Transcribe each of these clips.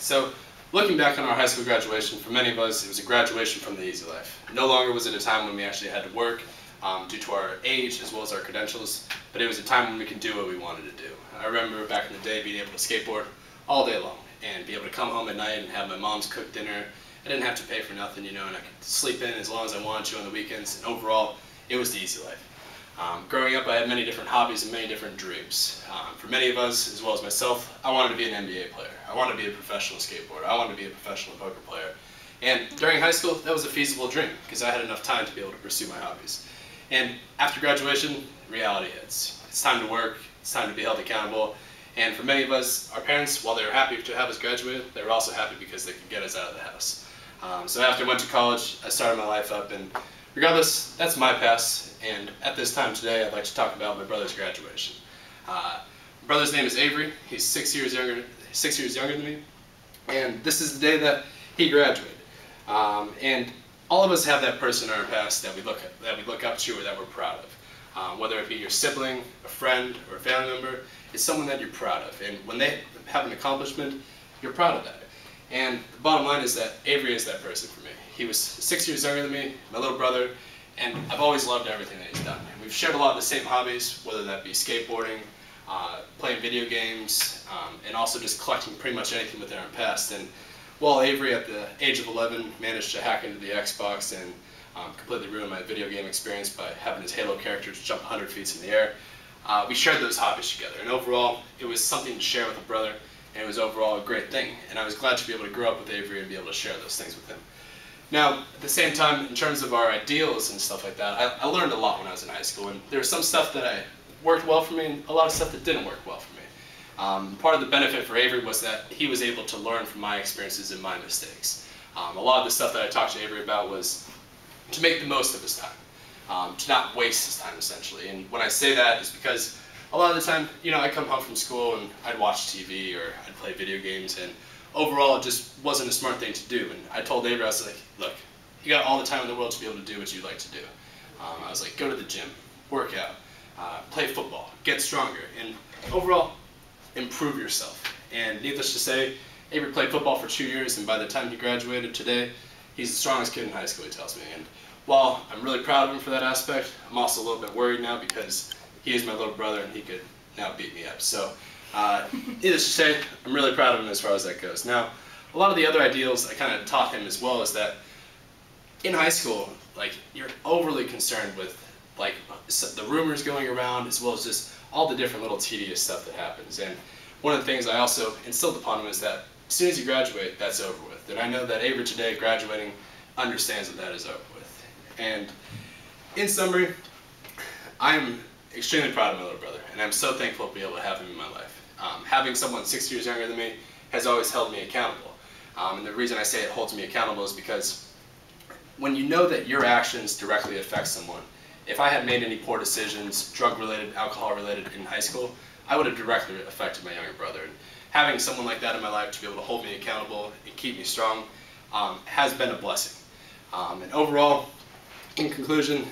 So, looking back on our high school graduation, for many of us, it was a graduation from the easy life. No longer was it a time when we actually had to work due to our age as well as our credentials, but it was a time when we could do what we wanted to do. I remember back in the day being able to skateboard all day long and be able to come home at night and have my mom's cooked dinner. I didn't have to pay for nothing, and I could sleep in as long as I wanted to on the weekends, and overall, it was the easy life. Growing up, I had many different hobbies and many different dreams. For many of us, as well as myself, I wanted to be an NBA player. I wanted to be a professional skateboarder. I wanted to be a professional poker player. And during high school, that was a feasible dream because I had enough time to be able to pursue my hobbies. And after graduation, reality hits. It's time to work. It's time to be held accountable. And for many of us, our parents, while they were happy to have us graduate, they were also happy because they could get us out of the house. So after I went to college, I started my life up, and regardless, that's my past. And at this time today, I'd like to talk about my brother's graduation. My brother's name is Avery. He's 6 years younger than me, and this is the day that he graduated. And all of us have that person in our past that we look up to or that we're proud of. Whether it be your sibling, a friend, or a family member, it's someone that you're proud of. And when they have an accomplishment, you're proud of that. And the bottom line is that Avery is that person for me. He was 6 years younger than me, my little brother, and I've always loved everything that he's done. And we've shared a lot of the same hobbies, whether that be skateboarding, playing video games, and also just collecting pretty much anything within our past. And while Avery, at the age of 11, managed to hack into the Xbox and completely ruin my video game experience by having his Halo character jump 100 feet in the air, we shared those hobbies together. And overall, it was something to share with a brother, and it was overall a great thing. And I was glad to be able to grow up with Avery and be able to share those things with him. Now, at the same time, in terms of our ideals and stuff like that, I learned a lot when I was in high school, and there was some stuff that worked well for me and a lot of stuff that didn't work well for me. Part of the benefit for Avery was that he was able to learn from my experiences and my mistakes. A lot of the stuff that I talked to Avery about was to make the most of his time, to not waste his time, essentially. And when I say that, it's because a lot of the time, I'd come home from school and I'd watch TV or I'd play video games, and overall, it just wasn't a smart thing to do. And I told Avery, I was like, look, you got all the time in the world to be able to do what you like to do. I was like, go to the gym, work out, play football, get stronger, and overall, improve yourself. And needless to say, Avery played football for 2 years, and by the time he graduated today, he's the strongest kid in high school, he tells me. And while I'm really proud of him for that aspect, I'm also a little bit worried now because he is my little brother and he could now beat me up. So, needless to say, I'm really proud of him as far as that goes. Now, a lot of the other ideals I kind of taught him as well is that in high school, you're overly concerned with the rumors going around as well as just all the different little tedious stuff that happens. And one of the things I also instilled upon him is that as soon as you graduate, that's over with. And I know that Avery today, graduating, understands that that is over with. And in summary, I am extremely proud of my little brother, and I'm so thankful to be able to have him in my life. Having someone 6 years younger than me has always held me accountable. And the reason I say it holds me accountable is because when you know that your actions directly affect someone, if I had made any poor decisions, drug-related, alcohol-related in high school, I would have directly affected my younger brother. And having someone like that in my life to be able to hold me accountable and keep me strong has been a blessing. And overall, in conclusion,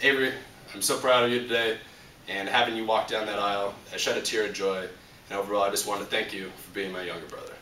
Avery, I'm so proud of you today, and having you walk down that aisle, I shed a tear of joy, and overall I just want to thank you for being my younger brother.